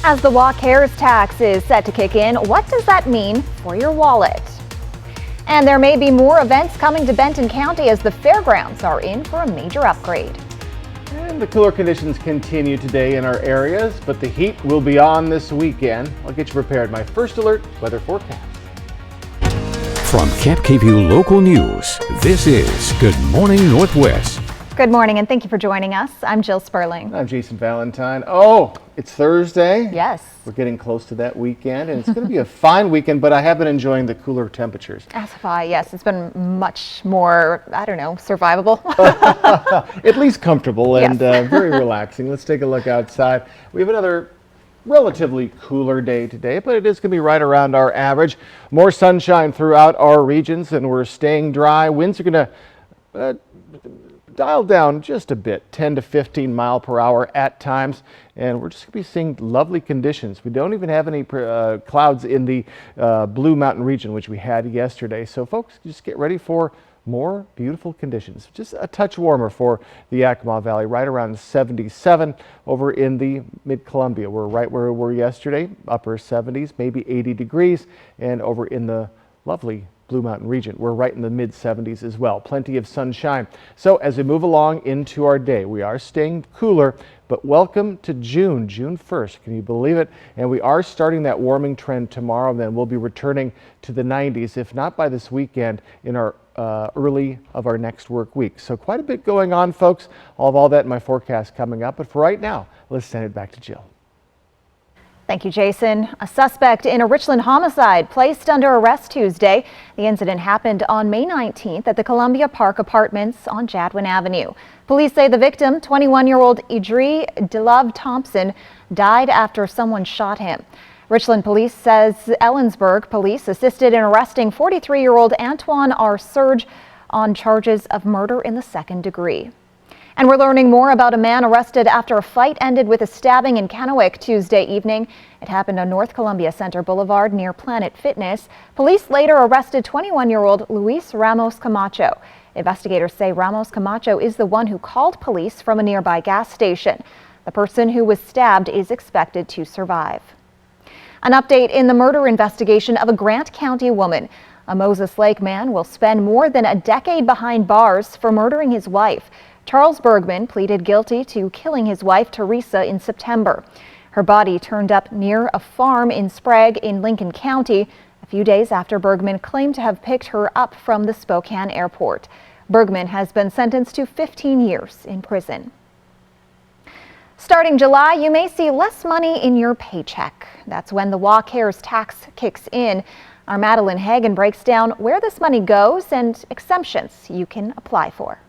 As the WA CARES tax is set to kick in, what does that mean for your wallet? And there may be more events coming to Benton County as the fairgrounds are in for a major upgrade. And the cooler conditions continue today in our areas, but the heat will be on this weekend. I'll get you prepared. My first alert weather forecast. From Camp KVUE Local News, this is Good Morning Northwest. Good morning and thank you for joining us. I'm Jill Sperling. I'm Jason Valentine. Oh, it's Thursday. Yes. We're getting close to that weekend, and it's going to be a fine weekend, but I have been enjoying the cooler temperatures. As have I, yes. It's been much more, survivable. At least comfortable and Yes. very relaxing. Let's take a look outside. We have another relatively cooler day today, but it is going to be right around our average. More sunshine throughout our regions, and we're staying dry. Winds are going to dial down just a bit, 10 to 15 mile per hour at times, and we're just going to be seeing lovely conditions. We don't even have any clouds in the Blue Mountain region, which we had yesterday. So folks, just get ready for more beautiful conditions. Just a touch warmer for the Yakima Valley, right around 77 over in the Mid-Columbia. We're right where we were yesterday, upper 70s, maybe 80 degrees, and over in the lovely Blue Mountain region, we're right in the mid-70s as well. Plenty of sunshine. So as we move along into our day, we are staying cooler, but welcome to June 1st. Can you believe it? And we are starting that warming trend tomorrow, and then we'll be returning to the 90s, if not by this weekend, in our early of our next work week. So quite a bit going on, folks. I'll have all that in my forecast coming up, but for right now, let's send it back to Jill. Thank you, Jason. A suspect in a Richland homicide placed under arrest Tuesday. The incident happened on May 19th at the Columbia Park Apartments on Jadwin Avenue. Police say the victim, 21-year-old Idri DeLove Thompson, died after someone shot him. Richland Police says Ellensburg Police assisted in arresting 43-year-old Antoine R. Surge on charges of murder in the second degree. And we're learning more about a man arrested after a fight ended with a stabbing in Kennewick Tuesday evening. It happened on North Columbia Center Boulevard near Planet Fitness. Police later arrested 21-year-old Luis Ramos Camacho. Investigators say Ramos Camacho is the one who called police from a nearby gas station. The person who was stabbed is expected to survive. An update in the murder investigation of a Grant County woman. A Moses Lake man will spend more than a decade behind bars for murdering his wife. Charles Bergman pleaded guilty to killing his wife, Teresa, in September. Her body turned up near a farm in Sprague in Lincoln County a few days after Bergman claimed to have picked her up from the Spokane airport. Bergman has been sentenced to 15 years in prison. Starting July, you may see less money in your paycheck. That's when the WA CARES tax kicks in. Our Madeline Hagan breaks down where this money goes and exemptions you can apply for.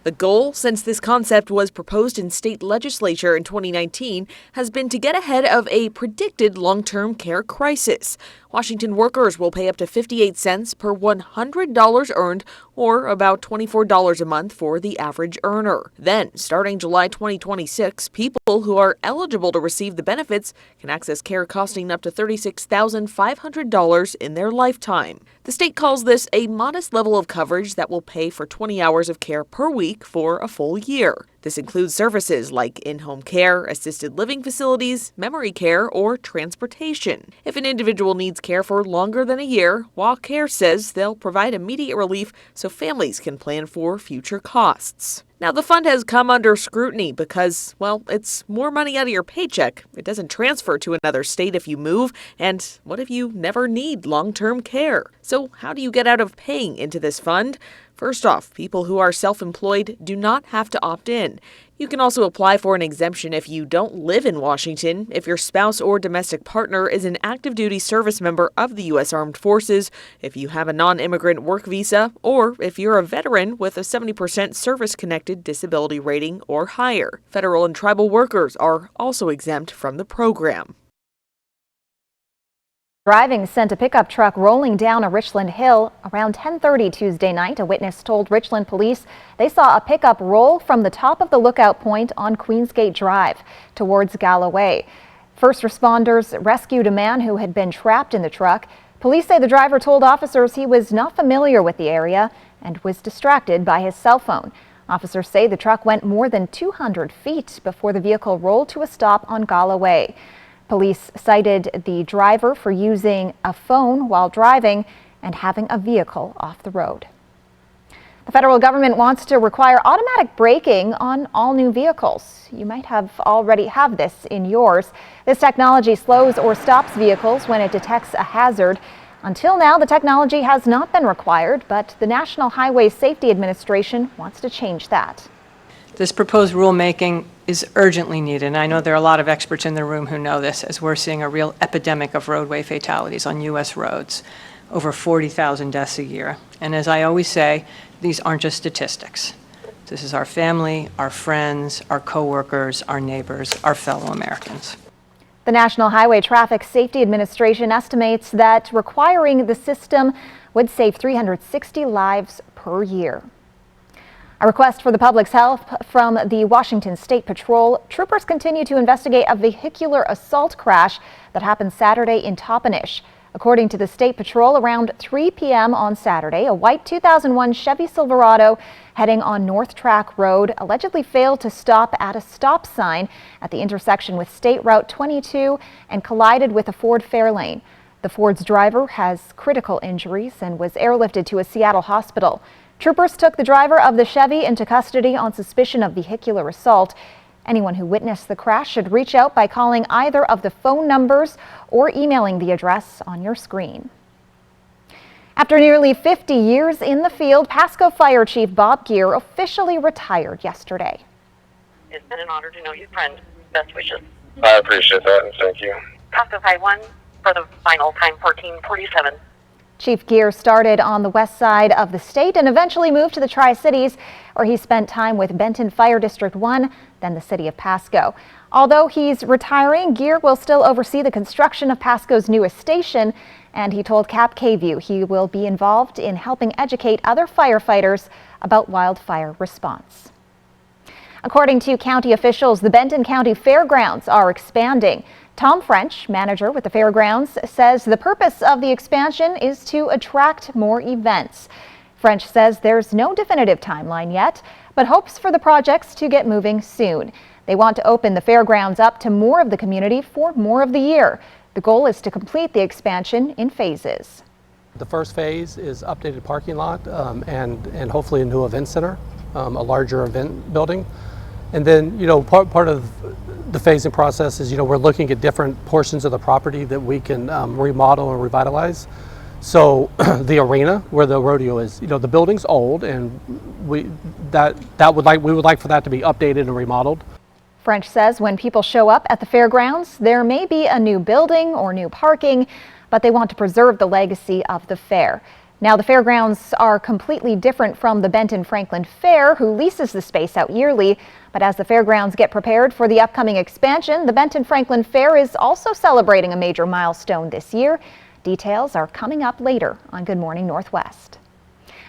The goal, since this concept was proposed in state legislature in 2019, has been to get ahead of a predicted long-term care crisis. Washington workers will pay up to 58 cents per $100 earned, or about $24 a month for the average earner. Then, starting July 2026, people who are eligible to receive the benefits can access care costing up to $36,500 in their lifetime. The state calls this a modest level of coverage that will pay for 20 hours of care per week for a full year. This includes services like in-home care, assisted living facilities, memory care, or transportation. If an individual needs care for longer than a year, WA Care says they'll provide immediate relief so families can plan for future costs. Now, the fund has come under scrutiny because, well, it's more money out of your paycheck. It doesn't transfer to another state if you move, and what if you never need long-term care? So how do you get out of paying into this fund? First off, people who are self-employed do not have to opt in. You can also apply for an exemption if you don't live in Washington, if your spouse or domestic partner is an active duty service member of the U.S. Armed Forces, if you have a non-immigrant work visa, or if you're a veteran with a 70% service-connected disability rating or higher. Federal and tribal workers are also exempt from the program. Driving sent a pickup truck rolling down a Richland hill around 10:30 Tuesday night. A witness told Richland police they saw a pickup roll from the top of the lookout point on Queensgate Drive towards Galloway. First responders rescued a man who had been trapped in the truck. Police say the driver told officers he was not familiar with the area and was distracted by his cell phone. Officers say the truck went more than 200 feet before the vehicle rolled to a stop on Galloway. Police cited the driver for using a phone while driving and having a vehicle off the road. The federal government wants to require automatic braking on all new vehicles. You might already have this in yours. This technology slows or stops vehicles when it detects a hazard. Until now, the technology has not been required, but the National Highway Safety Administration wants to change that. This proposed rulemaking is urgently needed, and I know there are a lot of experts in the room who know this, as we're seeing a real epidemic of roadway fatalities on U.S. roads, over 40,000 deaths a year. And as I always say, these aren't just statistics. This is our family, our friends, our coworkers, our neighbors, our fellow Americans. The National Highway Traffic Safety Administration estimates that requiring the system would save 360 lives per year. A request for the public's help from the Washington State Patrol. Troopers continue to investigate a vehicular assault crash that happened Saturday in Toppenish. According to the State Patrol, around 3 p.m. on Saturday, a white 2001 Chevy Silverado heading on North Track Road allegedly failed to stop at a stop sign at the intersection with State Route 22 and collided with a Ford Fairlane. The Ford's driver has critical injuries and was airlifted to a Seattle hospital. Troopers took the driver of the Chevy into custody on suspicion of vehicular assault. Anyone who witnessed the crash should reach out by calling either of the phone numbers or emailing the address on your screen. After nearly 50 years in the field, Pasco Fire Chief Bob Geer officially retired yesterday. It's been an honor to know you, friend. Best wishes. I appreciate that, and thank you. Pasco High 1 for the final time, 14:47. Chief Geer started on the west side of the state and eventually moved to the Tri-Cities, where he spent time with Benton Fire District 1, then the city of Pasco. Although he's retiring, Geer will still oversee the construction of Pasco's newest station, and he told Cap KVUE he will be involved in helping educate other firefighters about wildfire response. According to county officials, the Benton County Fairgrounds are expanding. Tom French, manager with the fairgrounds, says the purpose of the expansion is to attract more events. French says there's no definitive timeline yet, but hopes for the projects to get moving soon. They want to open the fairgrounds up to more of the community for more of the year. The goal is to complete the expansion in phases. The first phase is updated parking lot and hopefully a new event center, a larger event building. And then, part of the phasing process is, we're looking at different portions of the property that we can remodel and revitalize. So the arena where the rodeo is, the building's old, and we would like for that to be updated and remodeled. French says when people show up at the fairgrounds, there may be a new building or new parking, but they want to preserve the legacy of the fair. Now, the fairgrounds are completely different from the Benton Franklin Fair, who leases the space out yearly. But as the fairgrounds get prepared for the upcoming expansion, the Benton Franklin Fair is also celebrating a major milestone this year. Details are coming up later on Good Morning Northwest.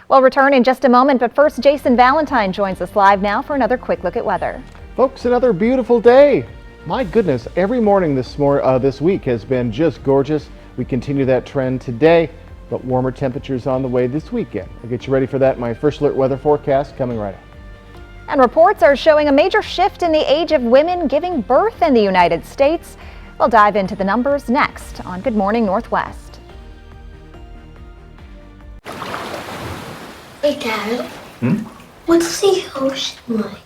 We'll return in just a moment, but first, Jason Valentine joins us live now for another quick look at weather. Folks, another beautiful day. My goodness, every morning this week has been just gorgeous. We continue that trend today, but warmer temperatures on the way this weekend. I'll get you ready for that in my First Alert weather forecast coming right up. And reports are showing a major shift in the age of women giving birth in the United States. We'll dive into the numbers next on Good Morning Northwest. Hey, Dad. What's the ocean like?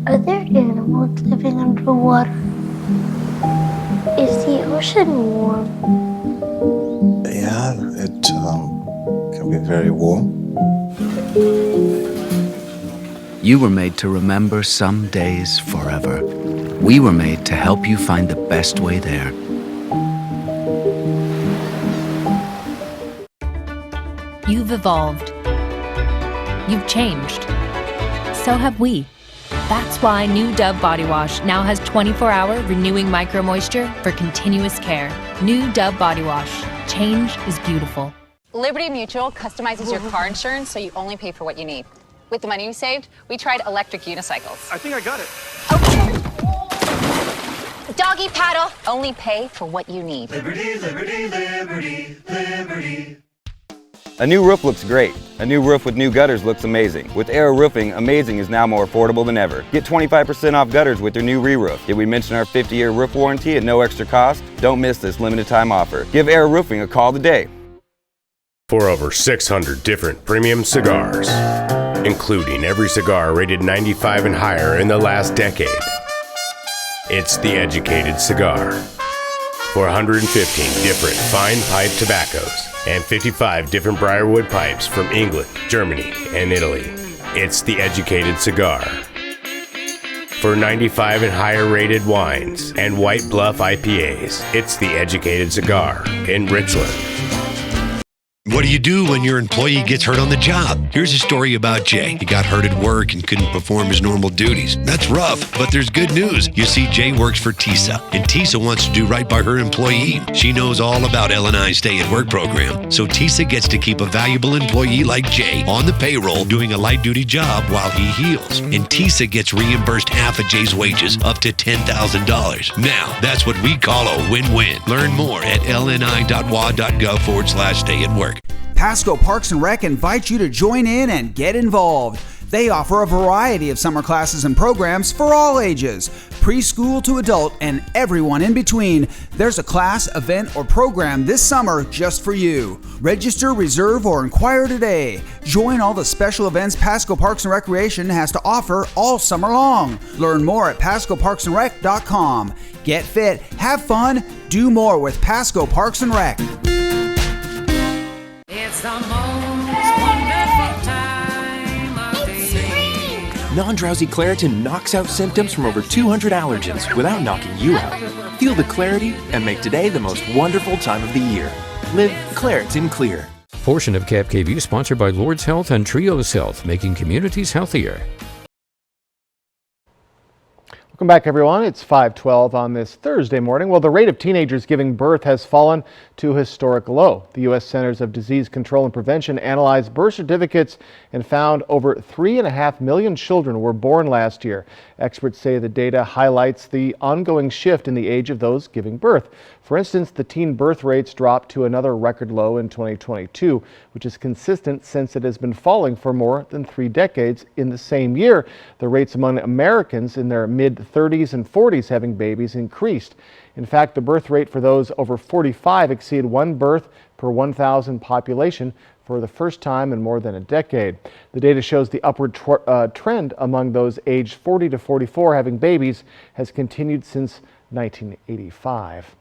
Are there animals living underwater? Is the ocean warm? Yeah, it can be very warm. You were made to remember some days forever. We were made to help you find the best way there. You've evolved. You've changed. So have we. That's why new Dove Body Wash now has 24-hour renewing micro moisture for continuous care. New Dove Body Wash. Change is beautiful. Liberty Mutual customizes your car insurance so you only pay for what you need. With the money we saved, we tried electric unicycles. I think I got it. Okay. Doggy paddle. Only pay for what you need. Liberty, liberty, liberty, liberty. A new roof looks great. A new roof with new gutters looks amazing. With Arrow Roofing, amazing is now more affordable than ever. Get 25% off gutters with your new re-roof. Did we mention our 50-year roof warranty at no extra cost? Don't miss this limited time offer. Give Arrow Roofing a call today. For over 600 different premium cigars, including every cigar rated 95 and higher in the last decade, it's The Educated Cigar. For 115 different fine pipe tobaccos and 55 different Briarwood pipes from England, Germany, and Italy, it's The Educated Cigar. For 95 and higher rated wines and White Bluff IPAs, it's The Educated Cigar in Richland. What do you do when your employee gets hurt on the job? Here's a story about Jay. He got hurt at work and couldn't perform his normal duties. That's rough, but there's good news. You see, Jay works for TISA, and TISA wants to do right by her employee. She knows all about L&I's Stay at Work program, so TISA gets to keep a valuable employee like Jay on the payroll doing a light-duty job while he heals. And TISA gets reimbursed half of Jay's wages, up to $10,000. Now, that's what we call a win-win. Learn more at lni.wa.gov/stay at work. Pasco Parks and Rec invites you to join in and get involved. They offer a variety of summer classes and programs for all ages, preschool to adult and everyone in between. There's a class, event, or program this summer just for you. Register, reserve, or inquire today. Join all the special events Pasco Parks and Recreation has to offer all summer long. Learn more at PascoParksandRec.com. Get fit, have fun, do more with Pasco Parks and Rec. It's the most wonderful time of the year. Non-drowsy Claritin knocks out symptoms from over 200 allergens without knocking you out. Feel the clarity and make today the most wonderful time of the year. Live Claritin Clear. Portion of Cap KVU sponsored by Lord's Health and Trios Health, making communities healthier. Welcome back, everyone. It's 5:12 on this Thursday morning. Well, the rate of teenagers giving birth has fallen to a historic low. The U.S. Centers of Disease Control and Prevention analyzed birth certificates and found over 3.5 million children were born last year. Experts say the data highlights the ongoing shift in the age of those giving birth. For instance, the teen birth rates dropped to another record low in 2022, which is consistent since it has been falling for more than 3 decades. In the same year, the rates among Americans in their mid-30s and 40s having babies increased. In fact, the birth rate for those over 45 exceeded 1 birth per 1,000 population for the first time in more than a decade. The data shows the upward trend among those aged 40 to 44 having babies has continued since 1985.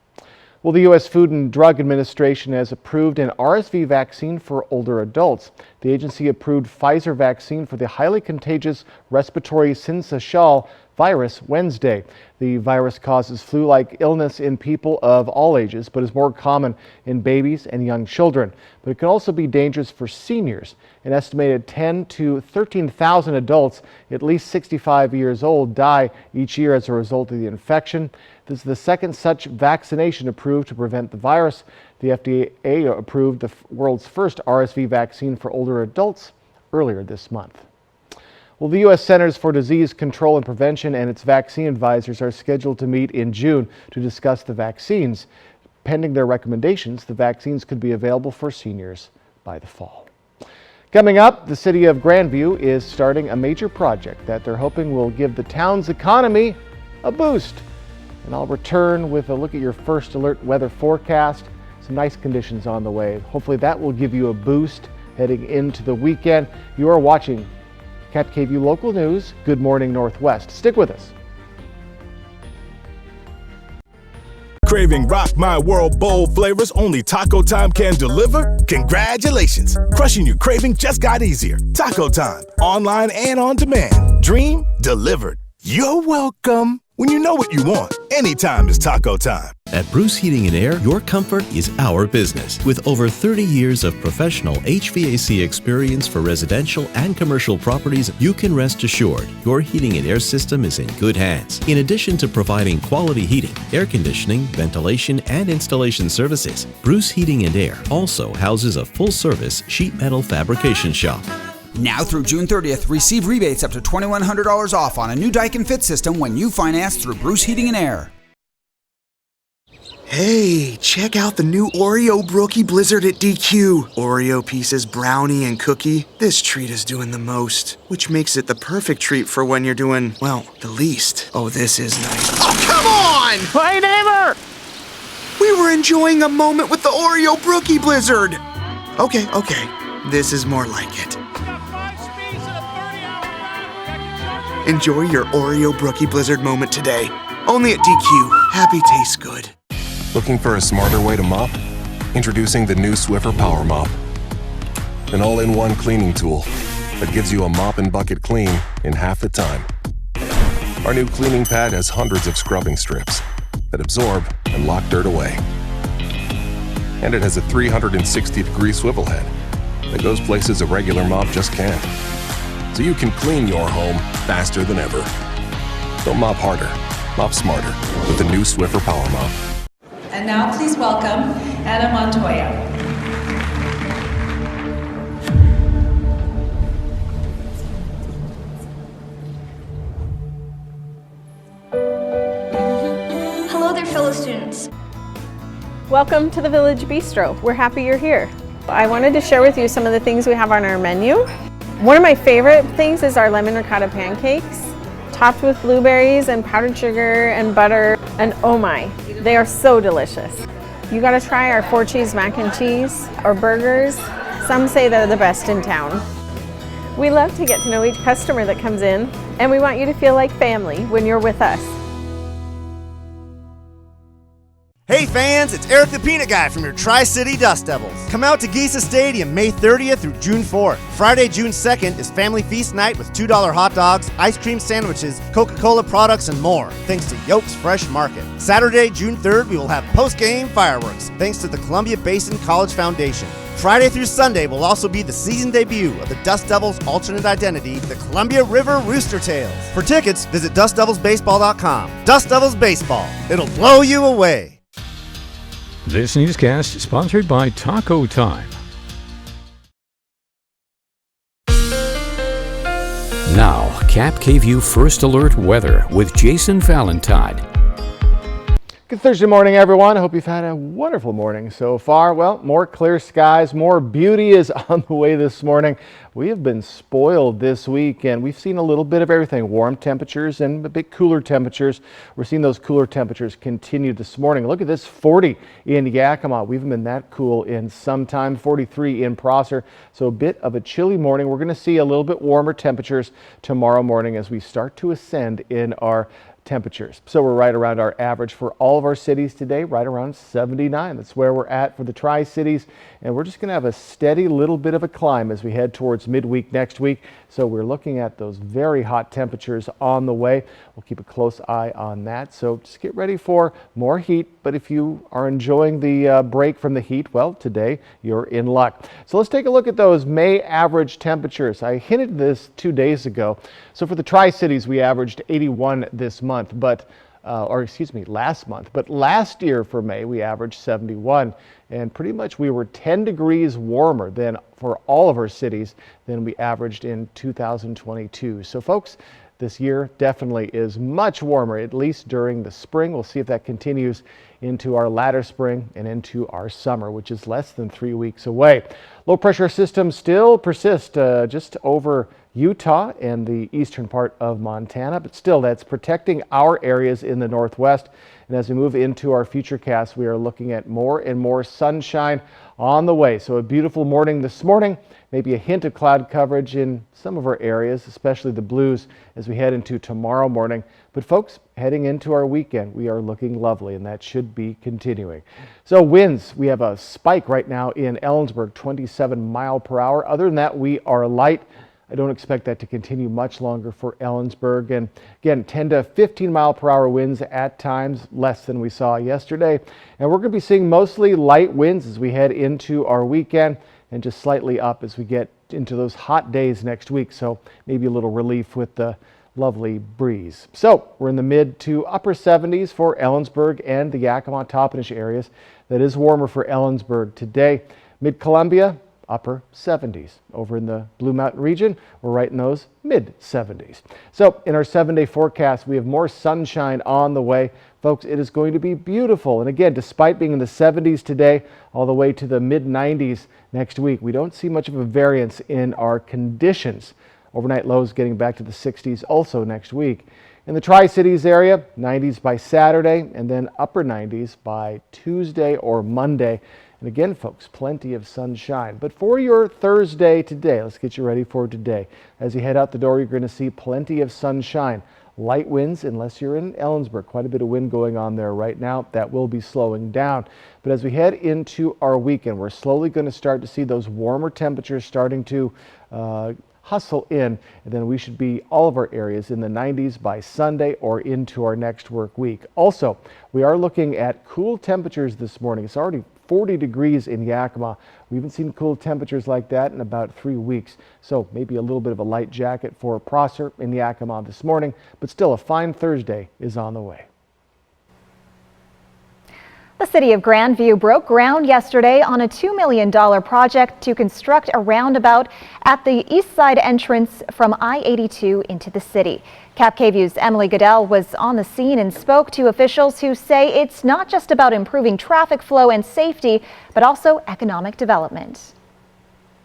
Well, the U.S. Food and Drug Administration has approved an RSV vaccine for older adults. The agency approved Pfizer vaccine for the highly contagious respiratory syncytial virus Wednesday. The virus causes flu-like illness in people of all ages, but is more common in babies and young children. But it can also be dangerous for seniors. An estimated 10 to 13,000 adults at least 65 years old die each year as a result of the infection. This is the second such vaccination approved to prevent the virus. The FDA approved the world's first RSV vaccine for older adults earlier this month. Well, the U.S. Centers for Disease Control and Prevention and its vaccine advisors are scheduled to meet in June to discuss the vaccines. Pending their recommendations, the vaccines could be available for seniors by the fall. Coming up, the city of Grandview is starting a major project that they're hoping will give the town's economy a boost. And I'll return with a look at your first alert weather forecast. Some nice conditions on the way. Hopefully that will give you a boost heading into the weekend. You are watching Cap KVU Local News, Good Morning Northwest. Stick with us. Craving Rock My World bold flavors only Taco Time can deliver? Congratulations! Crushing your craving just got easier. Taco Time, online and on demand. Dream delivered. You're welcome. When you know what you want, anytime is Taco Time. At Bruce Heating and Air, your comfort is our business. With over 30 years of professional HVAC experience for residential and commercial properties, you can rest assured your heating and air system is in good hands. In addition to providing quality heating, air conditioning, ventilation, and installation services, Bruce Heating and Air also houses a full-service sheet metal fabrication shop. Now through June 30th, receive rebates up to $2,100 off on a new Daikin Fit system when you finance through Bruce Heating and Air. Hey, check out the new Oreo Brookie Blizzard at DQ. Oreo pieces, brownie, and cookie. This treat is doing the most, which makes it the perfect treat for when you're doing, well, the least. Oh, this is nice. Oh, come on! Hey, neighbor! We were enjoying a moment with the Oreo Brookie Blizzard. Okay. This is more like it. Enjoy your Oreo Brookie Blizzard moment today. Only at DQ. Happy tastes good. Looking for a smarter way to mop? Introducing the new Swiffer Power Mop. An all-in-one cleaning tool that gives you a mop and bucket clean in half the time. Our new cleaning pad has hundreds of scrubbing strips that absorb and lock dirt away. And it has a 360-degree swivel head that goes places a regular mop just can't. So you can clean your home faster than ever. Don't mop harder, mop smarter with the new Swiffer Power Mop. And now please welcome Anna Montoya. Hello there, fellow students. Welcome to the Village Bistro. We're happy you're here. I wanted to share with you some of the things we have on our menu. One of my favorite things is our lemon ricotta pancakes, topped with blueberries and powdered sugar and butter, and oh my, they are so delicious. You gotta try our 4-cheese mac and cheese or burgers. Some say they're the best in town. We love to get to know each customer that comes in, and we want you to feel like family when you're with us. Hey fans, it's Eric the Peanut Guy from your Tri-City Dust Devils. Come out to Giesa Stadium May 30th through June 4th. Friday, June 2nd is Family Feast Night with $2 hot dogs, ice cream sandwiches, Coca-Cola products, and more, thanks to Yoke's Fresh Market. Saturday, June 3rd, we will have post-game fireworks, thanks to the Columbia Basin College Foundation. Friday through Sunday will also be the season debut of the Dust Devils' alternate identity, the Columbia River Rooster Tails. For tickets, visit DustDevilsBaseball.com. Dust Devils Baseball. It'll blow you away. This newscast is sponsored by Taco Time. Now, Cap KVU First Alert weather with Jason Valentine. Good Thursday morning, everyone. I hope you've had a wonderful morning so far. Well, more clear skies, more beauty is on the way this morning. We have been spoiled this week, and we've seen a little bit of everything. Warm temperatures and a bit cooler temperatures. We're seeing those cooler temperatures continue this morning. Look at this, 40 in Yakima. We haven't been that cool in some time. 43 in Prosser. So a bit of a chilly morning. We're going to see a little bit warmer temperatures tomorrow morning as we start to ascend in our temperatures. So we're right around our average for all of our cities today, right around 79. That's where we're at for the Tri-Cities, and we're just going to have a steady little bit of a climb as we head towards midweek next week. So we're looking at those very hot temperatures on the way. We'll keep a close eye on that. So just get ready for more heat, but if you are enjoying the break from the heat, well, today you're in luck. So let's take a look at those May average temperatures. I hinted this 2 days ago. So for the Tri-Cities, we averaged 81 this month, but last month. But last year for May, we averaged 71, and pretty much we were 10 degrees warmer than for all of our cities than we averaged in 2022. So folks, this year definitely is much warmer, at least during the spring. We'll see if that continues into our latter spring and into our summer, which is less than 3 weeks away. Low pressure systems still persist just over Utah and the eastern part of Montana, but still that's protecting our areas in the northwest. And as we move into our futurecast, we are looking at more and more sunshine on the way. So a beautiful morning this morning, maybe a hint of cloud coverage in some of our areas, especially the blues as we head into tomorrow morning. But folks, heading into our weekend, we are looking lovely, and that should be continuing. So winds, we have a spike right now in Ellensburg, 27 mile per hour. Other than that, we are light. I don't expect that to continue much longer for Ellensburg. And again, 10 to 15 mile per hour winds at times, less than we saw yesterday. And we're going to be seeing mostly light winds as we head into our weekend, and just slightly up as we get into those hot days next week. So maybe a little relief with the lovely breeze. So we're in the mid to upper 70s for Ellensburg and the Yakima Toppenish areas. That is warmer for Ellensburg today. Mid-Columbia, upper 70s. Over in the Blue Mountain region, we're right in those mid 70s. So in our 7-day forecast, we have more sunshine on the way. Folks, it is going to be beautiful. And again, despite being in the 70s today, all the way to the mid 90s next week, we don't see much of a variance in our conditions. Overnight lows getting back to the 60s also next week. In the Tri-Cities area, 90s by Saturday and then upper 90s by Tuesday or Monday. And again, folks, plenty of sunshine. But for your Thursday today, let's get you ready for today. As you head out the door, you're going to see plenty of sunshine. Light winds, unless you're in Ellensburg, quite a bit of wind going on there right now. That will be slowing down. But as we head into our weekend, we're slowly going to start to see those warmer temperatures starting to hustle in, and then we should be all of our areas in the 90s by Sunday or into our next work week. Also, we are looking at cool temperatures this morning. It's already 40 degrees in Yakima. We haven't seen cool temperatures like that in about 3 weeks. So maybe a little bit of a light jacket for Prosser in Yakima this morning, but still a fine Thursday is on the way. The city of Grandview broke ground yesterday on a $2 million project to construct a roundabout at the east side entrance from I-82 into the city. Cap KVU's Emily Goodell was on the scene and spoke to officials who say it's not just about improving traffic flow and safety, but also economic development.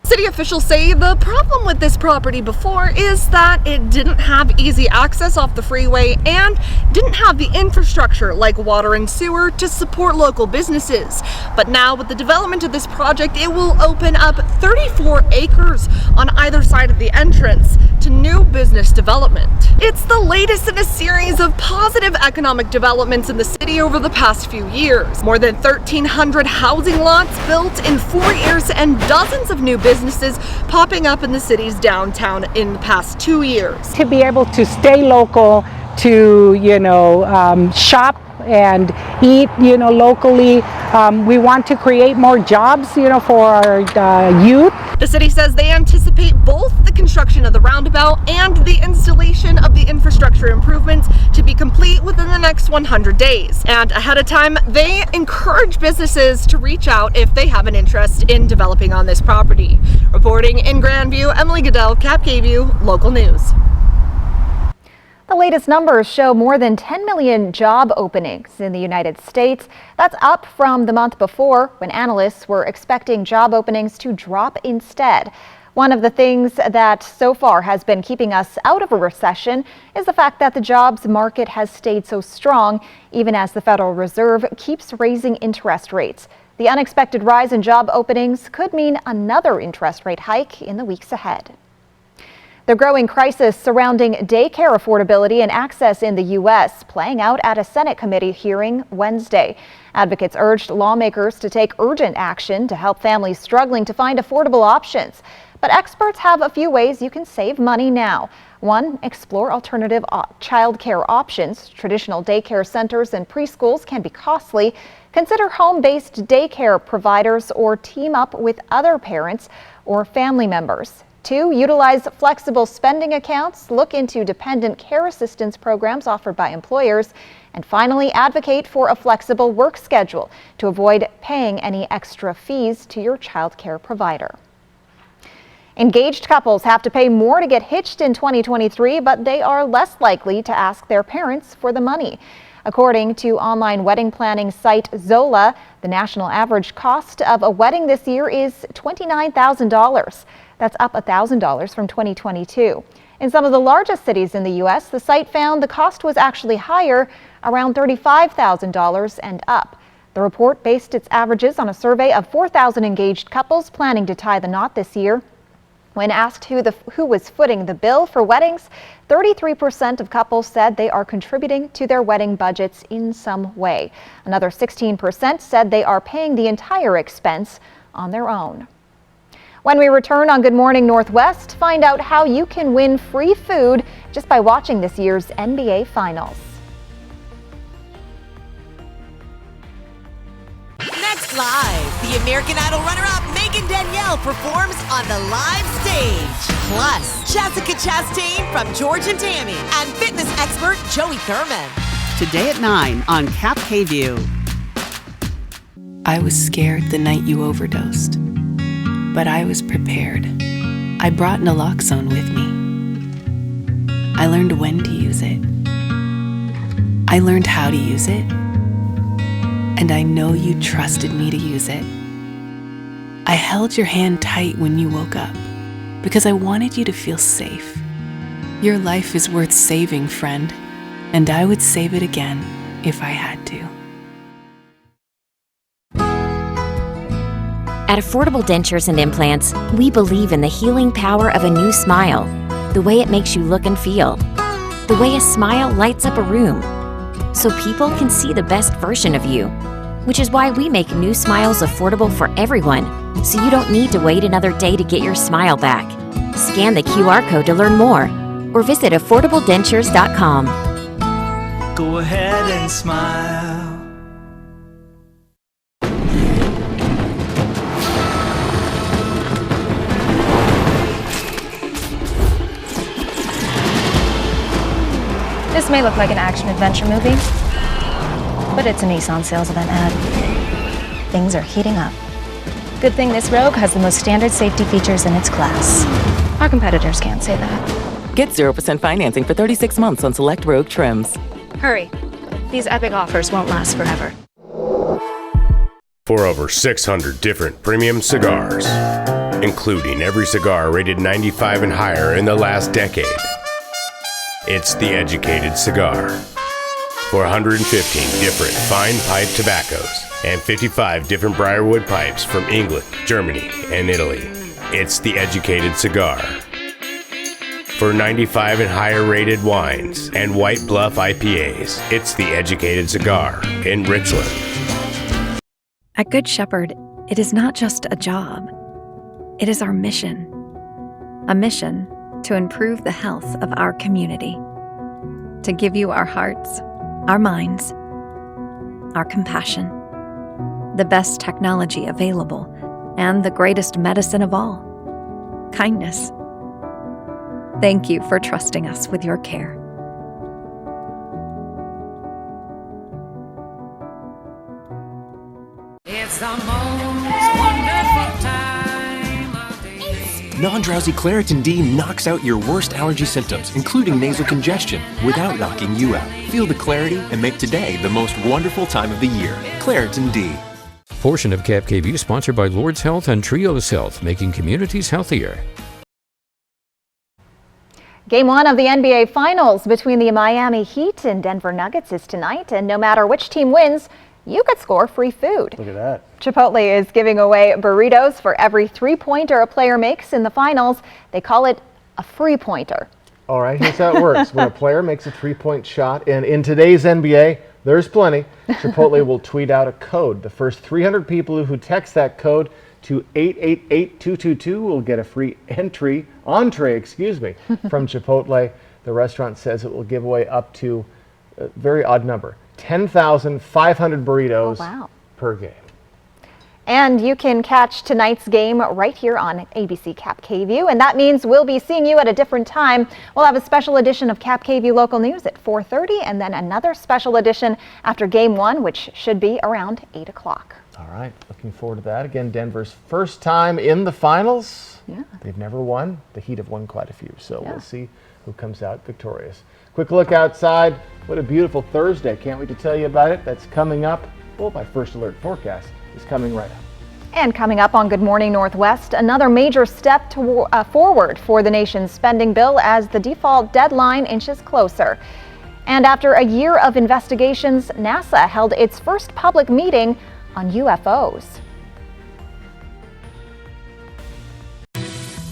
City officials say the problem with this property before is that it didn't have easy access off the freeway and didn't have the infrastructure like water and sewer to support local businesses. But now with the development of this project, it will open up 34 acres on either side of the entrance to new business development. It's the latest in a series of positive economic developments in the city over the past few years. More than 1,300 housing lots built in 4 years and dozens of new businesses popping up in the city's downtown in the past 2 years. To be able to stay local, to shop and eat locally, we want to create more jobs for our youth. The city says they anticipate both the construction of the roundabout and the installation of the infrastructure improvements to be complete within the next 100 days. And ahead of time, they encourage businesses to reach out if they have an interest in developing on this property. Reporting in Grandview, Emily Goodell, Cap KVU, Local News. The latest numbers show more than 10 million job openings in the United States. That's up from the month before, when analysts were expecting job openings to drop instead. One of the things that so far has been keeping us out of a recession is the fact that the jobs market has stayed so strong, even as the Federal Reserve keeps raising interest rates. The unexpected rise in job openings could mean another interest rate hike in the weeks ahead. The growing crisis surrounding daycare affordability and access in the U.S. playing out at a Senate committee hearing Wednesday. Advocates urged lawmakers to take urgent action to help families struggling to find affordable options. But experts have a few ways you can save money now. One, explore alternative childcare options. Traditional daycare centers and preschools can be costly. Consider home-based daycare providers or team up with other parents or family members. 2, utilize flexible spending accounts, look into dependent care assistance programs offered by employers, and finally, advocate for a flexible work schedule to avoid paying any extra fees to your child care provider. Engaged couples have to pay more to get hitched in 2023, but they are less likely to ask their parents for the money. According to online wedding planning site Zola, the national average cost of a wedding this year is $29,000. That's up $1,000 from 2022. In some of the largest cities in the U.S., the site found the cost was actually higher, around $35,000 and up. The report based its averages on a survey of 4,000 engaged couples planning to tie the knot this year. When asked who was footing the bill for weddings, 33% of couples said they are contributing to their wedding budgets in some way. Another 16% said they are paying the entire expense on their own. When we return on Good Morning Northwest, find out how you can win free food just by watching this year's NBA Finals. Next live, the American Idol runner-up Megan Danielle performs on the live stage. Plus, Jessica Chastain from George and Tammy and fitness expert Joey Thurman. Today at 9 on Cap KVU. I was scared the night you overdosed. but I was prepared. I brought naloxone with me. I learned when to use it. I learned how to use it. And I know you trusted me to use it. I held your hand tight when you woke up because I wanted you to feel safe. Your life is worth saving, friend, and I would save it again if I had to. At Affordable Dentures and Implants, we believe in the healing power of a new smile, the way it makes you look and feel, the way a smile lights up a room, so people can see the best version of you, which is why we make new smiles affordable for everyone, so you don't need to wait another day to get your smile back. Scan the QR code to learn more, or visit affordabledentures.com. Go ahead and smile. This may look like an action-adventure movie, but it's a Nissan sales event ad. Things are heating up. Good thing this Rogue has the most standard safety features in its class. Our competitors can't say that. Get 0% financing for 36 months on select Rogue trims. Hurry. These epic offers won't last forever. For over 600 different premium cigars, including every cigar rated 95 and higher in the last decade. It's The Educated Cigar. For 115 different fine pipe tobaccos and 55 different Briarwood pipes from England, Germany, and Italy. It's The Educated Cigar. For 95 and higher rated wines and White Bluff IPAs, it's The Educated Cigar in Richland. At Good Shepherd, it is not just a job. It is our mission. A mission to improve the health of our community. To give you our hearts, our minds, our compassion, the best technology available, and the greatest medicine of all, kindness. Thank you for trusting us with your care. It's the most wonderful time of the year. Non-drowsy Claritin D knocks out your worst allergy symptoms, including nasal congestion, without knocking you out. Feel the clarity and make today the most wonderful time of the year. Claritin D. Portion of Cap KVU sponsored by Lord's Health and Trios Health, making communities healthier. Game 1 of the NBA Finals between the Miami Heat and Denver Nuggets is tonight, and no matter which team wins, you could score free food. Look at that. Chipotle is giving away burritos for every three-pointer a player makes in the finals. They call it a free-pointer. All right, here's how it works. When a player makes a three-point shot, and in today's NBA, there's plenty, Chipotle will tweet out a code. The first 300 people who text that code to 888-222 will get a free entree from Chipotle. The restaurant says it will give away up to a very odd number, 10,500 burritos per game. And you can catch tonight's game right here on ABC Cap KVU, and that means we'll be seeing you at a different time. We'll have a special edition of Cap KVU Local News at 4:30, and then another special edition after Game 1, which should be around 8 o'clock. All right, looking forward to that. Again, Denver's first time in the finals. Yeah. They've never won. The Heat have won quite a few, so we'll see who comes out victorious. Quick look outside. What a beautiful Thursday. Can't wait to tell you about it. That's coming up. Well, my first alert forecast is coming right up. And coming up on Good Morning Northwest, another major step forward for the nation's spending bill as the default deadline inches closer. And after a year of investigations, NASA held its first public meeting on UFOs.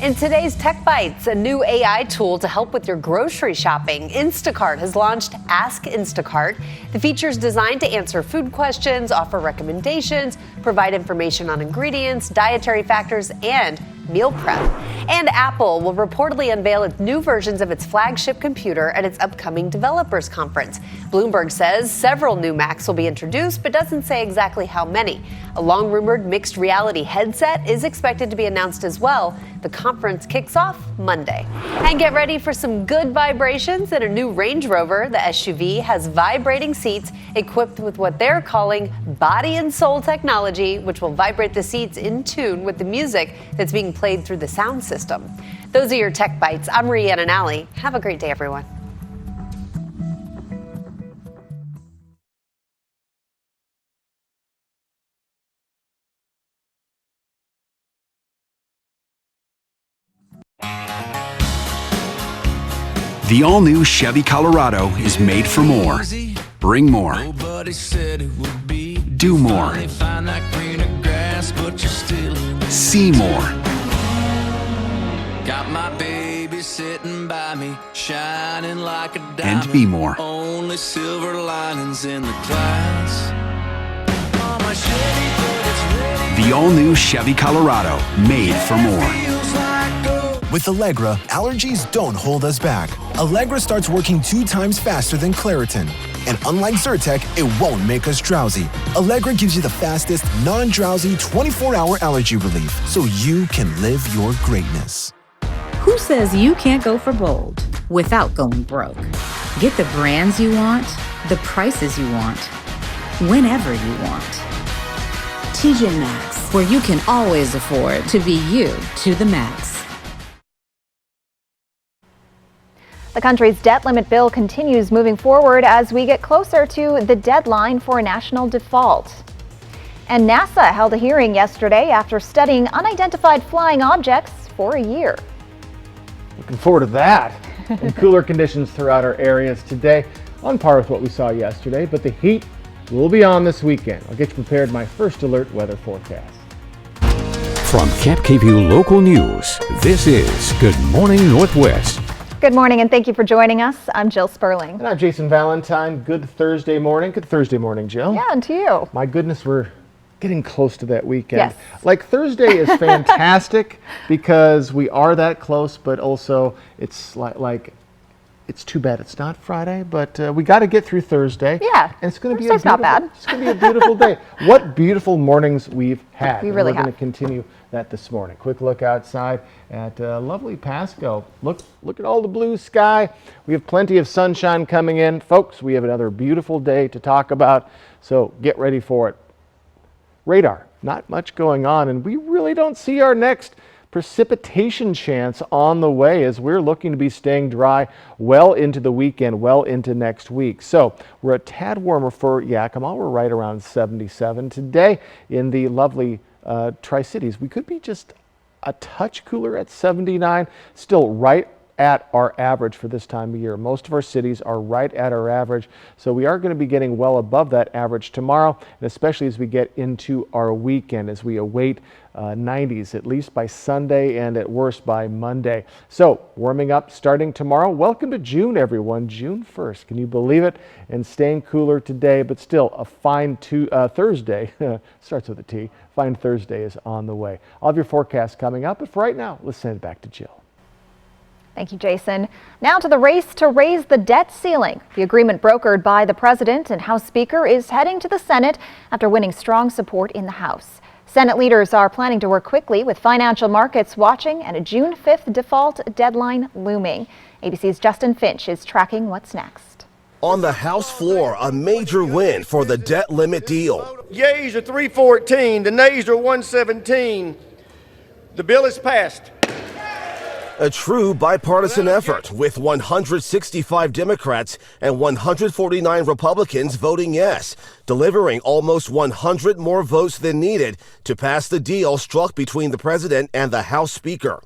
In today's Tech Bites, a new AI tool to help with your grocery shopping, Instacart has launched Ask Instacart. The feature is designed to answer food questions, offer recommendations, provide information on ingredients, dietary factors, and meal prep. And Apple will reportedly unveil its new versions of its flagship computer at its upcoming developers conference. Bloomberg says several new Macs will be introduced, but doesn't say exactly how many. A long-rumored mixed reality headset is expected to be announced as well. The conference kicks off Monday. And get ready for some good vibrations in a new Range Rover. The SUV has vibrating seats equipped with what they're calling body and soul technology, which will vibrate the seats in tune with the music that's being played through the sound system. Those are your Tech Bites. I'm Rhiannon Alley. Have a great day, everyone. The all-new Chevy Colorado is made for more. Bring more. Do more. See more. Got my baby sitting by me, shining like a diamond. And be more. Only silver linings in the clouds. On my Chevy, but it's ready. The all-new Chevy Colorado, made for more. With Allegra, allergies don't hold us back. Allegra starts working 2 times faster than Claritin. And unlike Zyrtec, it won't make us drowsy. Allegra gives you the fastest, non-drowsy 24-hour allergy relief so you can live your greatness. Who says you can't go for bold without going broke? Get the brands you want, the prices you want, whenever you want. TJ Maxx, where you can always afford to be you to the max. The country's debt limit bill continues moving forward as we get closer to the deadline for a national default. And NASA held a hearing yesterday after studying unidentified flying objects for a year. Looking forward to that. And cooler conditions throughout our areas today, on par with what we saw yesterday, but the heat will be on this weekend. I'll get you prepared my first alert weather forecast. From Camp KVUE Local News, this is Good Morning Northwest. Good morning and thank you for joining us. I'm Jill Sperling. And I'm Jason Valentine. Good Thursday morning. Good Thursday morning, Jill. Yeah, and to you. My goodness, we're getting close to that weekend. Yes. Like Thursday is fantastic because we are that close, but also it's like it's too bad it's not Friday, but we got to get through Thursday. Yeah. And it's going to be Thursday's not bad. It's going to be a beautiful day. What beautiful mornings we've had. We really We're going have. to continue that this morning. Quick look outside at lovely Pasco. Look at all the blue sky. We have plenty of sunshine coming in. Folks, we have another beautiful day to talk about, so get ready for it. Radar, not much going on, and we really don't see our next precipitation chance on the way as we're looking to be staying dry well into the weekend, well into next week. So we're a tad warmer for Yakima. We're right around 77 today in the lovely Tri-Cities. We could be just a touch cooler at 79, still right at our average for this time of year. Most of our cities are right at our average, so we are going to be getting well above that average tomorrow, and especially as we get into our weekend, as we await 90s, at least by Sunday and at worst by Monday. So warming up starting tomorrow. Welcome to June, everyone. June 1st. Can you believe it? And staying cooler today, but still a fine Thursday. Starts with a T. Fine Thursday is on the way. I'll have your forecast coming up, but for right now, let's send it back to Jill. Thank you, Jason. Now to the race to raise the debt ceiling. The agreement brokered by the president and House Speaker is heading to the Senate after winning strong support in the House. Senate leaders are planning to work quickly with financial markets watching and a June 5th default deadline looming. ABC's Justin Finch is tracking what's next. On the House floor, a major win for the debt limit deal. Yeas are 314, the nays are 117. The bill is passed. A true bipartisan effort with 165 Democrats and 149 Republicans voting yes, delivering almost 100 more votes than needed to pass the deal struck between the president and the House Speaker.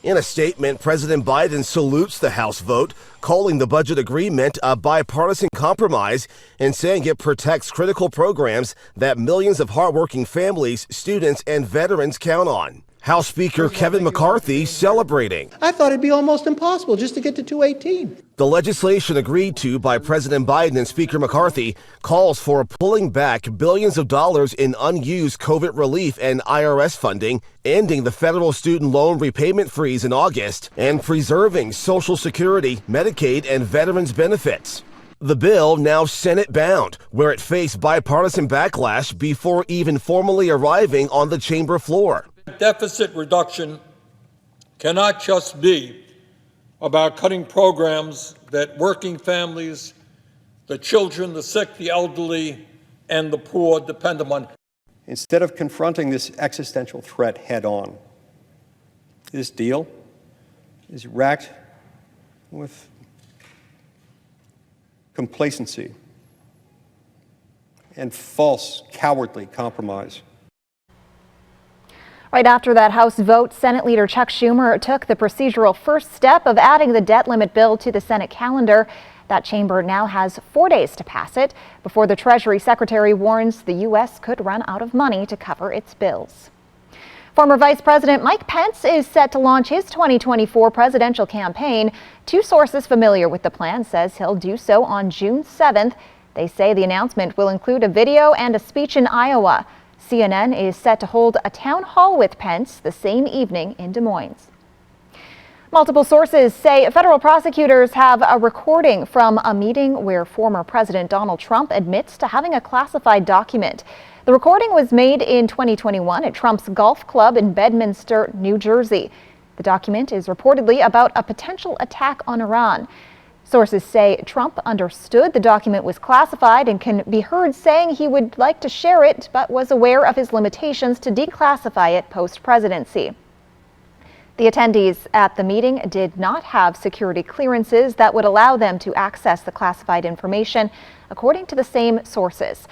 In a statement, President Biden salutes the House vote, calling the budget agreement a bipartisan compromise and saying it protects critical programs that millions of hardworking families, students, and veterans count on. House Speaker Kevin McCarthy celebrating. I thought it'd be almost impossible just to get to 218. The legislation agreed to by President Biden and Speaker McCarthy calls for pulling back billions of dollars in unused COVID relief and IRS funding, ending the federal student loan repayment freeze in August, and preserving Social Security, Medicaid, and veterans benefits. The bill, now Senate-bound, where it faced bipartisan backlash before even formally arriving on the chamber floor. Deficit reduction cannot just be about cutting programs that working families, the children, the sick, the elderly, and the poor depend upon. Instead of confronting this existential threat head on, this deal is racked with complacency and false, cowardly compromise. Right after that House vote, Senate Leader Chuck Schumer took the procedural first step of adding the debt limit bill to the Senate calendar. That chamber now has 4 days to pass it before the Treasury Secretary warns the U.S. could run out of money to cover its bills. Former Vice President Mike Pence is set to launch his 2024 presidential campaign. Two sources familiar with the plan says he'll do so on June 7th. They say the announcement will include a video and a speech in Iowa. CNN is set to hold a town hall with Pence the same evening in Des Moines. Multiple sources say federal prosecutors have a recording from a meeting where former President Donald Trump admits to having a classified document. The recording was made in 2021 at Trump's golf club in Bedminster, New Jersey. The document is reportedly about a potential attack on Iran. Sources say Trump understood the document was classified and can be heard saying he would like to share it, but was aware of his limitations to declassify it post-presidency. The attendees at the meeting did not have security clearances that would allow them to access the classified information, according to the same sources.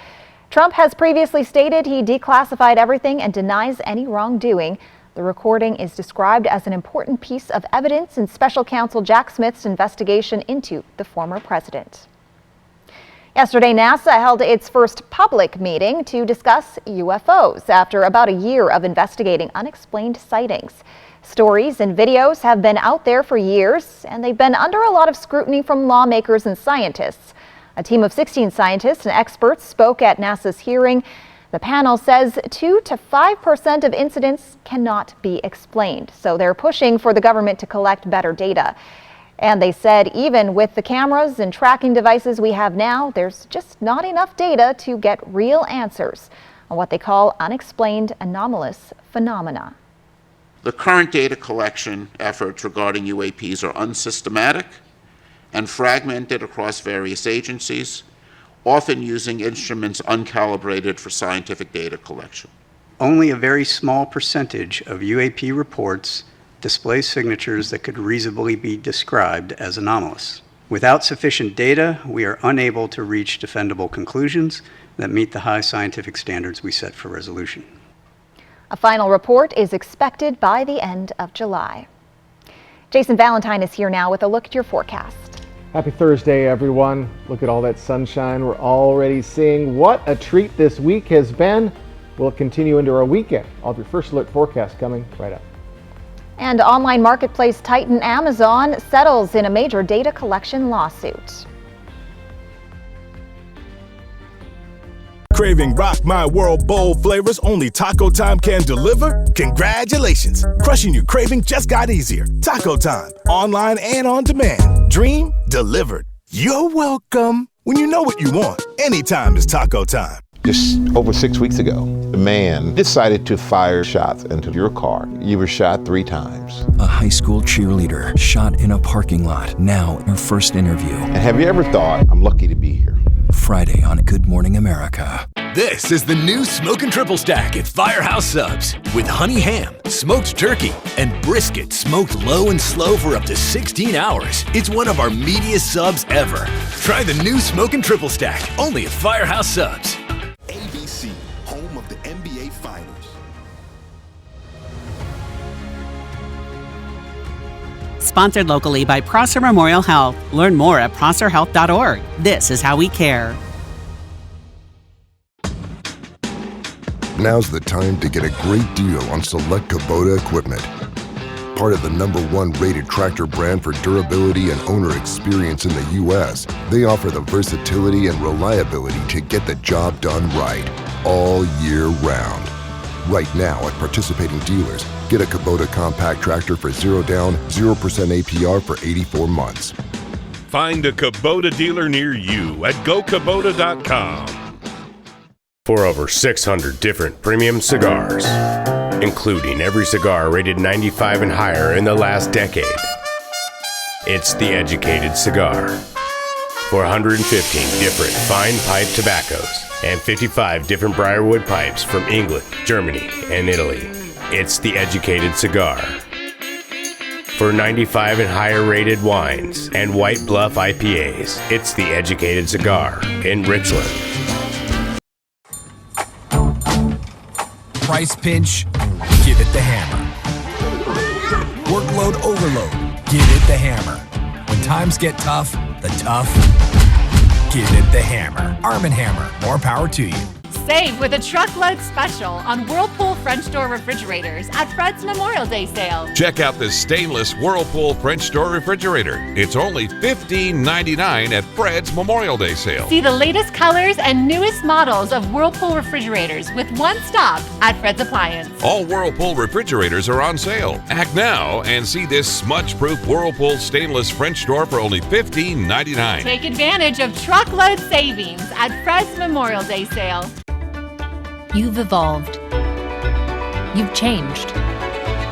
Trump has previously stated he declassified everything and denies any wrongdoing. The recording is described as an important piece of evidence in Special Counsel Jack Smith's investigation into the former president. Yesterday, NASA held its first public meeting to discuss UFOs after about a year of investigating unexplained sightings. Stories and videos have been out there for years, and they've been under a lot of scrutiny from lawmakers and scientists. A team of 16 scientists and experts spoke at NASA's hearing. The panel says 2 to 5% of incidents cannot be explained, so they're pushing for the government to collect better data. And they said even with the cameras and tracking devices we have now, there's just not enough data to get real answers on what they call unexplained anomalous phenomena. The current data collection efforts regarding UAPs are unsystematic and fragmented across various agencies, often using instruments uncalibrated for scientific data collection. Only a very small percentage of UAP reports display signatures that could reasonably be described as anomalous. Without sufficient data, we are unable to reach defendable conclusions that meet the high scientific standards we set for resolution. A final report is expected by the end of July. Jason Valentine is here now with a look at your forecast. Happy Thursday, everyone. Look at all that sunshine we're already seeing. What a treat this week has been. We'll continue into our weekend. I'll have your first alert forecast coming right up. And online marketplace titan Amazon settles in a major data collection lawsuit. Craving rock my world bold flavors only Taco Time can deliver? Congratulations! Crushing your craving just got easier. Taco Time, online and on demand. Dream delivered. You're welcome. When you know what you want, anytime is Taco Time. Just over 6 weeks ago, the man decided to fire shots into your car. You were shot 3 times. A high school cheerleader shot in a parking lot. Now her first interview. And have you ever thought, I'm lucky to be here? Friday on Good Morning America. This is the new Smokin' Triple Stack at Firehouse Subs with honey ham, smoked turkey, and brisket smoked low and slow for up to 16 hours. It's one of our meatiest subs ever. Try the new Smokin' Triple Stack only at Firehouse Subs. ABC, home of the NBA Finals. Sponsored locally by Prosser Memorial Health. Learn more at prosserhealth.org. This is how we care. Now's the time to get a great deal on select Kubota equipment. Part of the #1 rated tractor brand for durability and owner experience in the U.S., they offer the versatility and reliability to get the job done right, all year round. Right now at participating dealers, get a Kubota compact tractor for 0 down, 0% APR for 84 months. Find a Kubota dealer near you at gokubota.com. For over 600 different premium cigars, including every cigar rated 95 and higher in the last decade, it's The Educated Cigar. For 115 different fine pipe tobaccos and 55 different Briarwood pipes from England, Germany, and Italy, it's The Educated Cigar. For 95 and higher rated wines and White Bluff IPAs, it's The Educated Cigar in Richland. Price pinch? Give it the hammer. Workload overload? Give it the hammer. When times get tough, the tough, give it the hammer. Arm & Hammer, more power to you. Save with a truckload special on Whirlpool French door refrigerators at Fred's Memorial Day sale. Check out this stainless Whirlpool French door refrigerator. It's only $15.99 at Fred's Memorial Day sale. See the latest colors and newest models of Whirlpool refrigerators with one stop at Fred's Appliance. All Whirlpool refrigerators are on sale. Act now and see this smudge-proof Whirlpool stainless French door for only $15.99. Take advantage of truckload savings at Fred's Memorial Day sale. You've evolved. You've changed.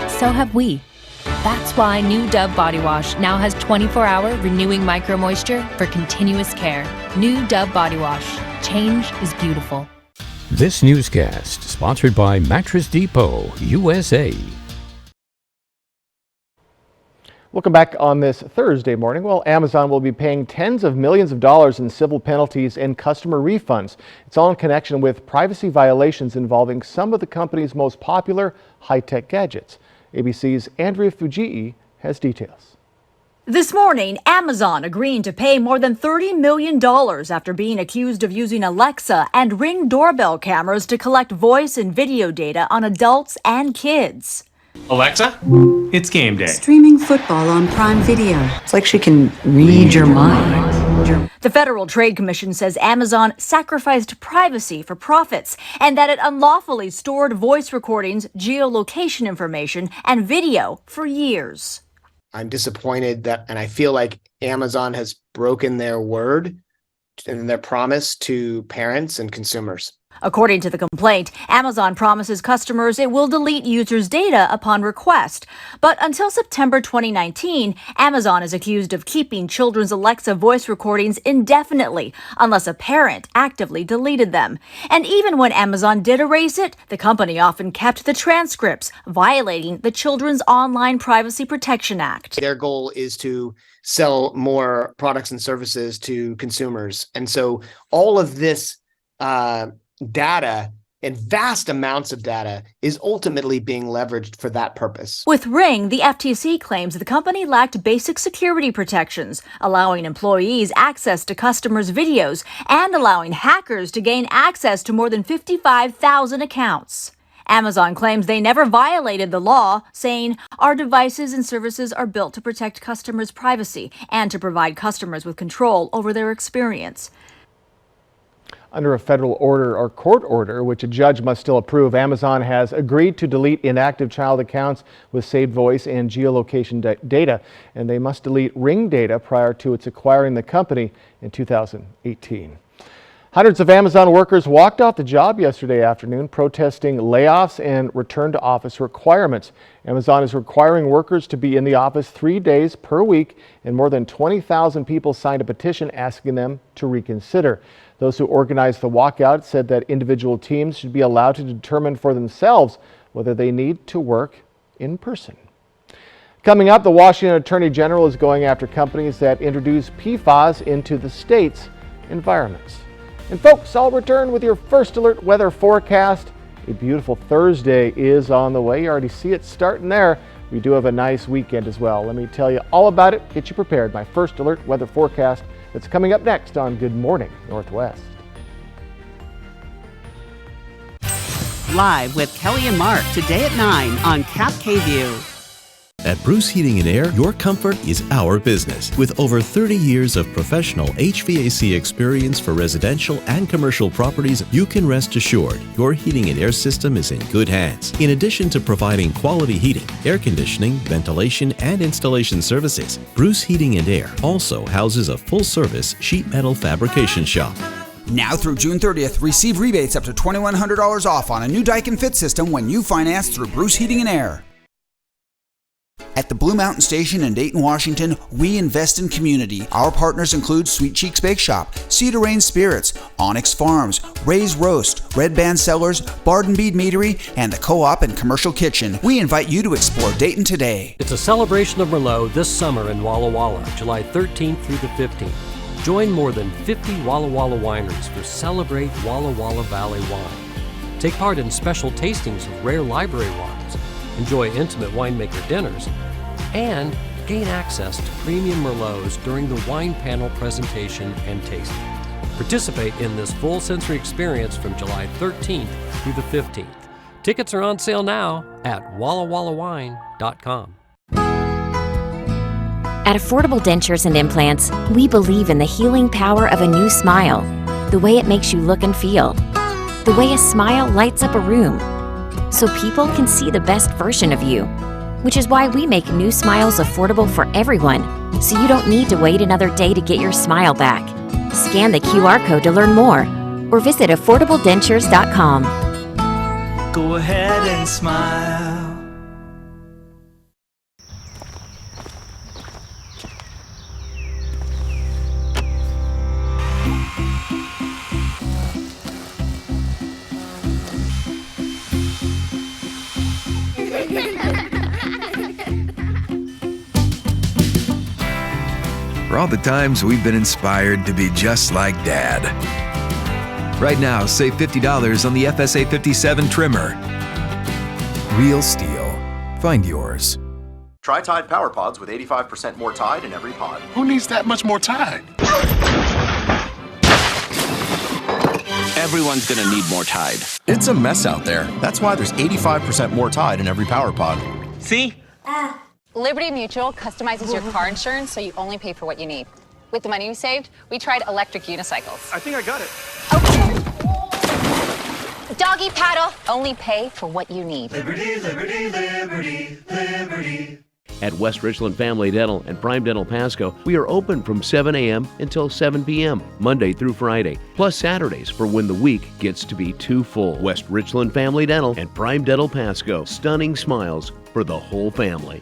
So have we. That's why new Dove Body Wash now has 24-hour renewing micro moisture for continuous care. New Dove Body Wash. Change is beautiful. This newscast sponsored by Mattress Depot, USA. Welcome back on this Thursday morning. Well, Amazon will be paying tens of millions of dollars in civil penalties and customer refunds. It's all in connection with privacy violations involving some of the company's most popular high-tech gadgets. ABC's Andrea Fujii has details. This morning, Amazon agreeing to pay more than $30 million after being accused of using Alexa and Ring doorbell cameras to collect voice and video data on adults and kids. Alexa, it's game day. Streaming football on Prime Video. It's like she can read your mind. The Federal Trade Commission says Amazon sacrificed privacy for profits and that it unlawfully stored voice recordings, geolocation information, and video for years. I'm disappointed that, and I feel like Amazon has broken their word and their promise to parents and consumers. According to the complaint, Amazon promises customers it will delete users' data upon request. But until September 2019, Amazon is accused of keeping children's Alexa voice recordings indefinitely unless a parent actively deleted them. And even when Amazon did erase it, the company often kept the transcripts, violating the Children's Online Privacy Protection Act. Their goal is to sell more products and services to consumers. And so all of this data and vast amounts of data is ultimately being leveraged for that purpose. With Ring, the FTC claims the company lacked basic security protections, allowing employees access to customers' videos and allowing hackers to gain access to more than 55,000 accounts. Amazon claims they never violated the law, saying, "Our devices and services are built to protect customers' privacy and to provide customers with control over their experience." Under a federal order or court order, which a judge must still approve, Amazon has agreed to delete inactive child accounts with saved voice and geolocation data, and they must delete Ring data prior to its acquiring the company in 2018. Hundreds of Amazon workers walked off the job yesterday afternoon protesting layoffs and return to office requirements. Amazon is requiring workers to be in the office 3 days per week, and more than 20,000 people signed a petition asking them to reconsider. Those who organized the walkout said that individual teams should be allowed to determine for themselves whether they need to work in person. Coming up, the Washington Attorney General is going after companies that introduce PFAS into the state's environments. And folks, I'll return with your first alert weather forecast. A beautiful Thursday is on the way. You already see it starting there. We do have a nice weekend as well. Let me tell you all about it, get you prepared. My first alert weather forecast that's coming up next on Good Morning Northwest. live with Kelly and Mark today at 9 on Cap KVUE. At Bruce Heating and Air, your comfort is our business. With over 30 years of professional HVAC experience for residential and commercial properties, you can rest assured your heating and air system is in good hands. In addition to providing quality heating, air conditioning, ventilation, and installation services, Bruce Heating and Air also houses a full-service sheet metal fabrication shop. Now through June 30th, receive rebates up to $2,100 off on a new Daikin Fit system when you finance through Bruce Heating and Air. At the Blue Mountain Station in Dayton, Washington, we invest in community. Our partners include Sweet Cheeks Bake Shop, Cedar Rain Spirits, Onyx Farms, Ray's Roast, Red Band Cellars, Bard and Bead Meadery, and the Co-op and Commercial Kitchen. We invite you to explore Dayton today. It's a celebration of Merlot this summer in Walla Walla, July 13th through the 15th. Join more than 50 Walla Walla wineries for Celebrate Walla Walla Valley Wine. Take part in special tastings of rare library wines, enjoy intimate winemaker dinners, and gain access to premium Merlots during the wine panel presentation and tasting. Participate in this full sensory experience from July 13th through the 15th. Tickets are on sale now at wallawallawine.com. At Affordable Dentures and Implants, we believe in the healing power of a new smile, the way it makes you look and feel, the way a smile lights up a room, so people can see the best version of you. Which is why we make new smiles affordable for everyone, so you don't need to wait another day to get your smile back. Scan the QR code to learn more, or visit affordabledentures.com. Go ahead and smile. For all the times we've been inspired to be just like Dad. Right now, save $50 on the FSA 57 trimmer. Real STIHL. Find yours. Try Tide Power Pods with 85% more Tide in every pod. Who needs that much more Tide? Everyone's gonna need more Tide. It's a mess out there. That's why there's 85% more Tide in every Power Pod. See? Liberty Mutual customizes your car insurance so you only pay for what you need. With the money we saved, we tried electric unicycles. I think I got it. Doggy paddle, only pay for what you need. Liberty, liberty, liberty, liberty. At West Richland Family Dental and Prime Dental Pasco, we are open from 7 a.m. until 7 p.m., Monday through Friday, plus Saturdays for when the week gets to be too full. West Richland Family Dental and Prime Dental Pasco, stunning smiles for the whole family.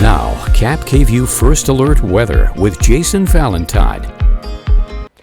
Now, Cap KVUE First Alert Weather with Jason Valentine.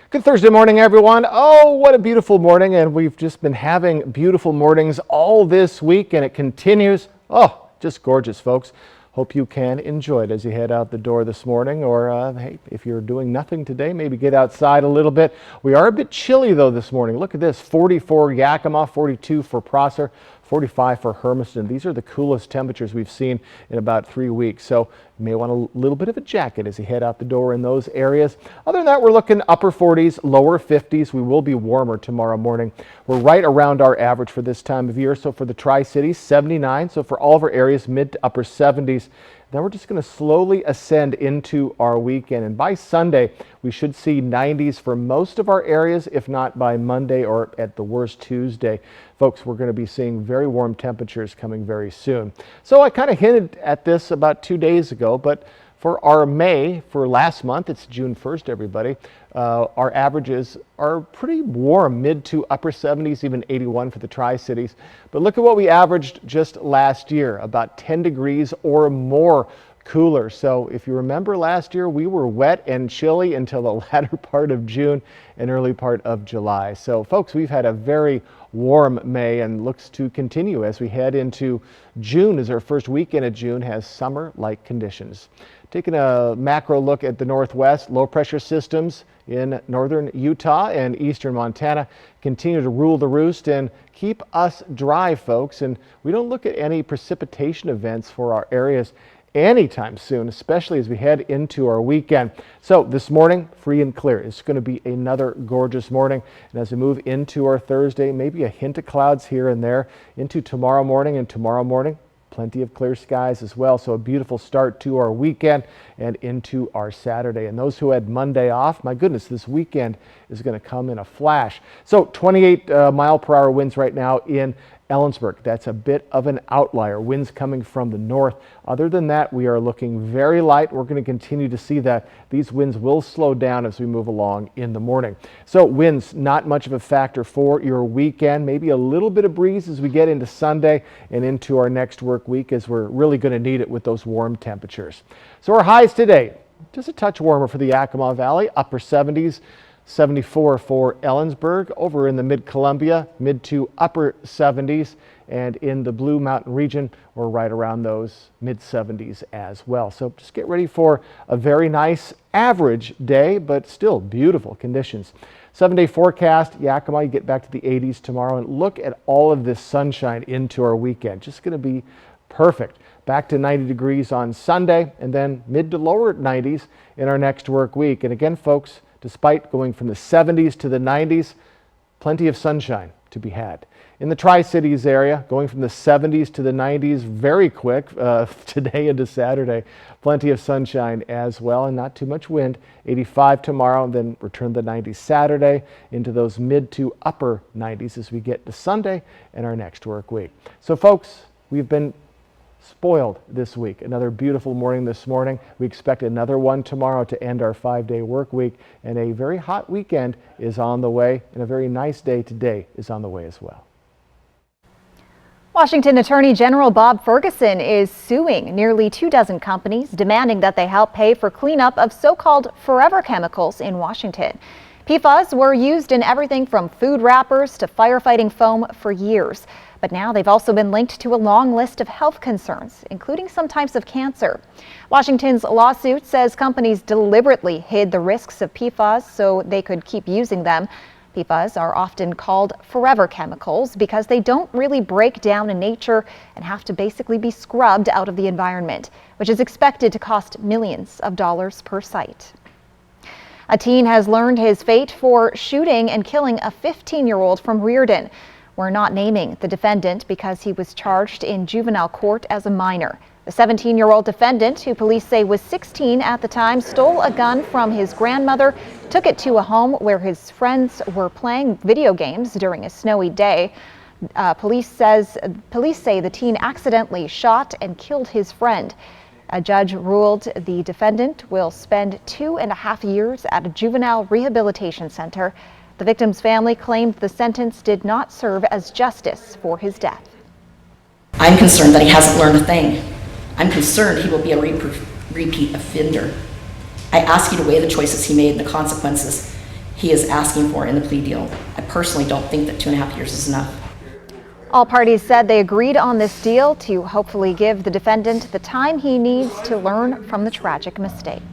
Good Thursday morning, everyone. Oh, what a beautiful morning, and we've just been having beautiful mornings all this week, and it continues. Oh, just gorgeous, folks. Hope you can enjoy it as you head out the door this morning, or hey, if you're doing nothing today, maybe get outside a little bit. We are a bit chilly, though, this morning. Look at this, 44 Yakima, 42 for Prosser, 45 for Hermiston. These are the coolest temperatures we've seen in about 3 weeks. So you may want a little bit of a jacket as you head out the door in those areas. Other than that, we're looking upper 40s, lower 50s. We will be warmer tomorrow morning. We're right around our average for this time of year. So for the Tri-Cities, 79. So for all of our areas, mid to upper 70s. Then we're just going to slowly ascend into our weekend. And by Sunday, we should see 90s for most of our areas, if not by Monday or at the worst Tuesday. Folks, we're going to be seeing very warm temperatures coming very soon. So I kind of hinted at this about 2 days ago, but for our May, for last month, it's June 1st, everybody, our averages are pretty warm, mid to upper 70s, even 81 for the Tri-Cities. But look at what we averaged just last year, about 10 degrees or more cooler. So if you remember last year, we were wet and chilly until the latter part of June and early part of July. So folks, we've had a very warm May and looks to continue as we head into June, as our first weekend of June has summer-like conditions. Taking a macro look at the Northwest, low pressure systems in northern Utah and eastern Montana continue to rule the roost and keep us dry, folks. And we don't look at any precipitation events for our areas anytime soon, especially as we head into our weekend. So this morning, free and clear. It's going to be another gorgeous morning. And as we move into our Thursday, maybe a hint of clouds here and there into tomorrow morning, plenty of clear skies as well. So a beautiful start to our weekend and into our Saturday. And those who had Monday off, my goodness, this weekend is going to come in a flash. So 28 mile per hour winds right now in Ellensburg. That's a bit of an outlier. Winds coming from the north. Other than that, we are looking very light. We're going to continue to see that these winds will slow down as we move along in the morning. So winds, not much of a factor for your weekend. Maybe a little bit of breeze as we get into Sunday and into our next work week, as we're really going to need it with those warm temperatures. So our highs today, just a touch warmer for the Yakima Valley, upper 70s. 74 for Ellensburg. Over in the mid-Columbia, mid to upper 70s, and in the Blue Mountain region, we're right around those mid-70s as well. So just get ready for a very nice average day, but still beautiful conditions. 7-day forecast, Yakima, you get back to the 80s tomorrow, and look at all of this sunshine into our weekend. Just going to be perfect. Back to 90 degrees on Sunday, and then mid to lower 90s in our next work week. And again, folks, despite going from the 70s to the 90s, plenty of sunshine to be had. In the Tri-Cities area, going from the 70s to the 90s very quick today into Saturday. Plenty of sunshine as well, and not too much wind. 85 tomorrow, and then return to the 90s Saturday into those mid to upper 90s as we get to Sunday and our next work week. So folks, we've been spoiled this week. Another beautiful morning this morning. We expect another one tomorrow to end our 5-day work week, and a very hot weekend is on the way, and a very nice day today is on the way as well. Washington Attorney General Bob Ferguson is suing nearly 24 companies, demanding that they help pay for cleanup of so-called forever chemicals in Washington. PFAS were used in everything from food wrappers to firefighting foam for years. But now they've also been linked to a long list of health concerns, including some types of cancer. Washington's lawsuit says companies deliberately hid the risks of PFAS so they could keep using them. PFAS are often called forever chemicals because they don't really break down in nature and have to basically be scrubbed out of the environment, which is expected to cost millions of dollars per site. A teen has learned his fate for shooting and killing a 15-year-old from Reardon. We're not naming the defendant because he was charged in juvenile court as a minor. The 17-year-old defendant, who police say was 16 at the time, stole a gun from his grandmother, took it to a home where his friends were playing video games during a snowy day. Police say the teen accidentally shot and killed his friend. A judge ruled the defendant will spend 2.5 years at a juvenile rehabilitation center. The victim's family claimed the sentence did not serve as justice for his death. I'm concerned that he hasn't learned a thing. I'm concerned he will be a repeat offender. I ask you to weigh the choices he made and the consequences he is asking for in the plea deal. I personally don't think that 2.5 years is enough. All parties said they agreed on this deal to hopefully give the defendant the time he needs to learn from the tragic mistake.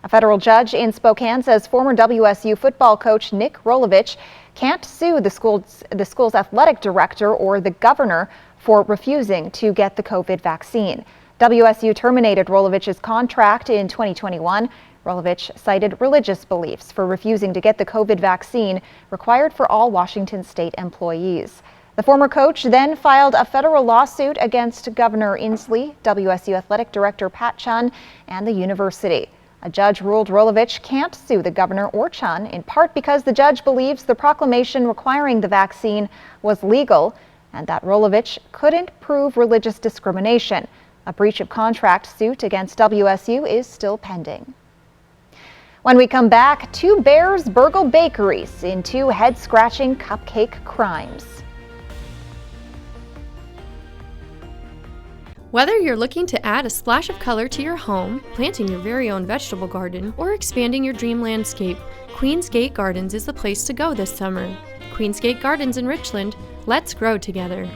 A federal judge in Spokane says former WSU football coach Nick Rolovich can't sue the school's athletic director or the governor for refusing to get the COVID vaccine. WSU terminated Rolovich's contract in 2021. Rolovich cited religious beliefs for refusing to get the COVID vaccine required for all Washington state employees. The former coach then filed a federal lawsuit against Governor Inslee, WSU athletic director Pat Chun, and the university. A judge ruled Rolovich can't sue the governor or Chun, in part because the judge believes the proclamation requiring the vaccine was legal and that Rolovich couldn't prove religious discrimination. A breach of contract suit against WSU is still pending. When we come back, 2 bears burgle bakeries in 2 head-scratching cupcake crimes. Whether you're looking to add a splash of color to your home, planting your very own vegetable garden, or expanding your dream landscape, Queen's Gate Gardens is the place to go this summer. Queen's Gate Gardens in Richland, let's grow together.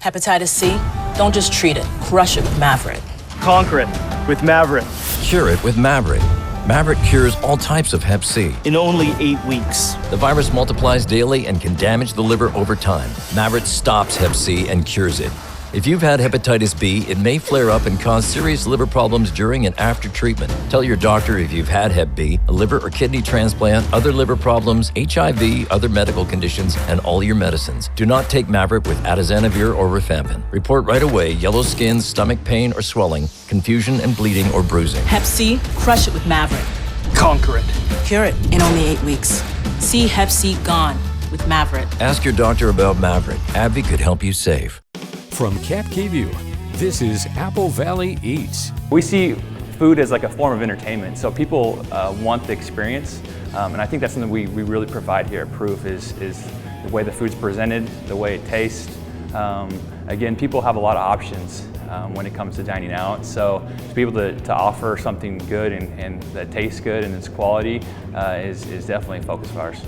Hepatitis C? Don't just treat it, crush it with Mavorite. Conquer it with Mavorite. Cure it with Mavorite. Mavorite cures all types of Hep C. In only 8 weeks. The virus multiplies daily and can damage the liver over time. Mavorite stops Hep C and cures it. If you've had hepatitis B, it may flare up and cause serious liver problems during and after treatment. Tell your doctor if you've had Hep B, a liver or kidney transplant, other liver problems, HIV, other medical conditions, and all your medicines. Do not take Mavyret with atazanavir or rifampin. Report right away yellow skin, stomach pain or swelling, confusion and bleeding or bruising. Hep C, crush it with Mavyret. Conquer it. Cure it in only 8 weeks. See Hep C gone with Mavyret. Ask your doctor about Mavyret. AbbVie could help you save. From Cap View, this is Apple Valley Eats. We see food as like a form of entertainment, so people want the experience, and I think that's something we really provide here at Proof is the way the food's presented, the way it tastes. Again, people have a lot of options when it comes to dining out, so to be able to offer something good and that tastes good and it's quality is definitely a focus of ours.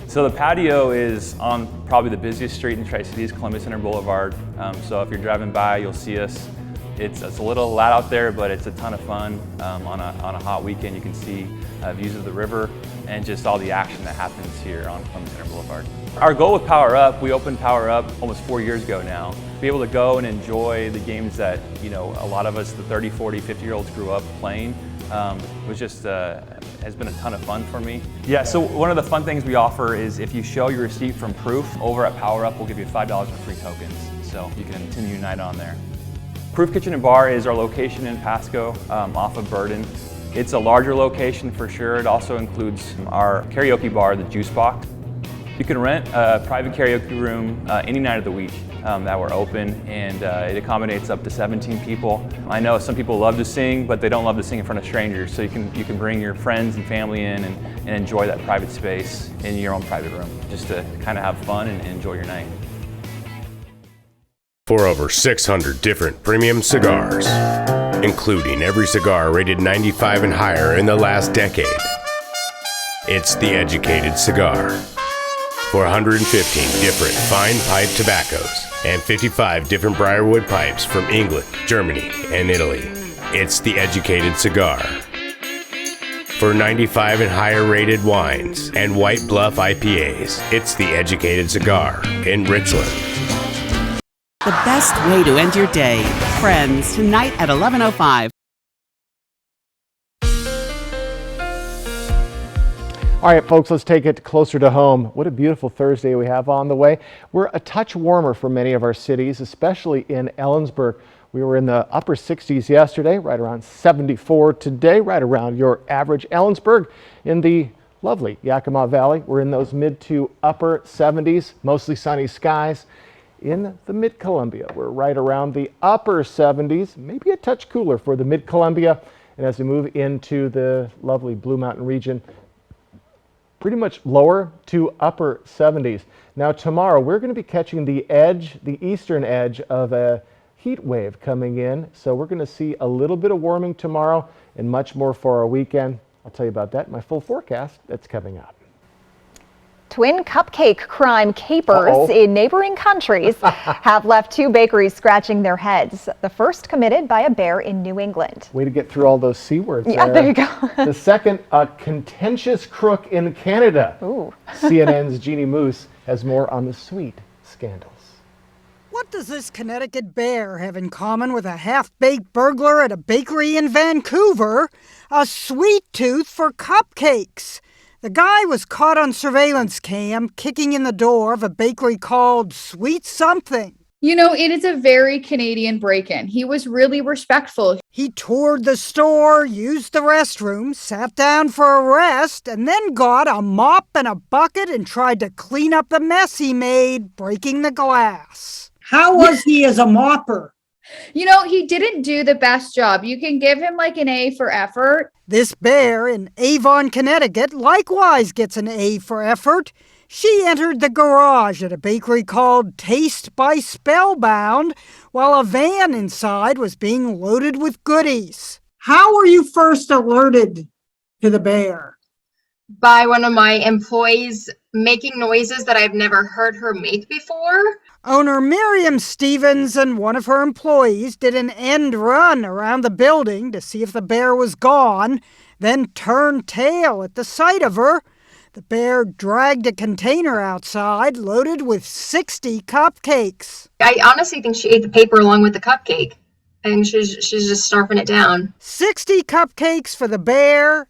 So the patio is on probably the busiest street in Tri-Cities, Columbus Center Boulevard. So if you're driving by, you'll see us. It's a little loud out there, but it's a ton of fun. On a hot weekend, you can see views of the river and just all the action that happens here on Columbus Center Boulevard. Our goal with Power Up, we opened Power Up almost 4 years ago now. Be able to go and enjoy the games that a lot of us, the 30, 40, 50-year-olds grew up playing. Was just has been a ton of fun for me. Yeah, so one of the fun things we offer is if you show your receipt from Proof over at Power Up, we'll give you $5 in free tokens. So you can continue your night on there. Proof Kitchen and Bar is our location in Pasco off of Burden. It's a larger location for sure. It also includes our karaoke bar, the Juice Box. You can rent a private karaoke room any night of the week that we're open, and it accommodates up to 17 people. I know some people love to sing, but they don't love to sing in front of strangers, so you can bring your friends and family in and enjoy that private space in your own private room, just to kind of have fun and enjoy your night. For over 600 different premium cigars, including every cigar rated 95 and higher in the last decade, it's The Educated Cigar. For 115 different fine pipe tobaccos and 55 different Briarwood pipes from England, Germany, and Italy, it's The Educated Cigar. For 95 and higher rated wines and White Bluff IPAs, it's The Educated Cigar in Richland. The best way to end your day. Friends, tonight at 11:05. All right, folks, let's take it closer to home. What a beautiful Thursday we have on the way. We're a touch warmer for many of our cities, especially in Ellensburg. We were in the upper 60s yesterday, right around 74 today, right around your average. Ellensburg in the lovely Yakima Valley, we're in those mid to upper 70s, mostly sunny skies. In the Mid-Columbia, we're right around the upper 70s, maybe a touch cooler for the Mid-Columbia. And as we move into the lovely Blue Mountain region, pretty much lower to upper 70s. Now tomorrow we're going to be catching the edge, the eastern edge of a heat wave coming in. So we're going to see a little bit of warming tomorrow and much more for our weekend. I'll tell you about that in my full forecast that's coming up. Twin cupcake crime capers in neighboring countries have left 2 bakeries scratching their heads. The first committed by a bear in New England. Way to get through all those C words. Yeah, there you go. The second, a contentious crook in Canada. Ooh. CNN's Jeannie Moose has more on the sweet scandals. What does this Connecticut bear have in common with a half-baked burglar at a bakery in Vancouver? A sweet tooth for cupcakes. The guy was caught on surveillance cam kicking in the door of a bakery called Sweet Something. You know, it is a very Canadian break-in. He was really respectful. He toured the store, used the restroom, sat down for a rest, and then got a mop and a bucket and tried to clean up the mess he made, breaking the glass. How was he as a mopper? You know, he didn't do the best job. You can give him like an A for effort. This bear in Avon, Connecticut likewise gets an A for effort. She entered the garage at a bakery called Taste by Spellbound while a van inside was being loaded with goodies. How were you first alerted to the bear? By one of my employees making noises that I've never heard her make before. Owner Miriam Stevens and one of her employees did an end run around the building to see if the bear was gone, then turned tail at the sight of her. The bear dragged a container outside loaded with 60 cupcakes. I honestly think she ate the paper along with the cupcake. I think she's just snarfing it down. 60 cupcakes for the bear,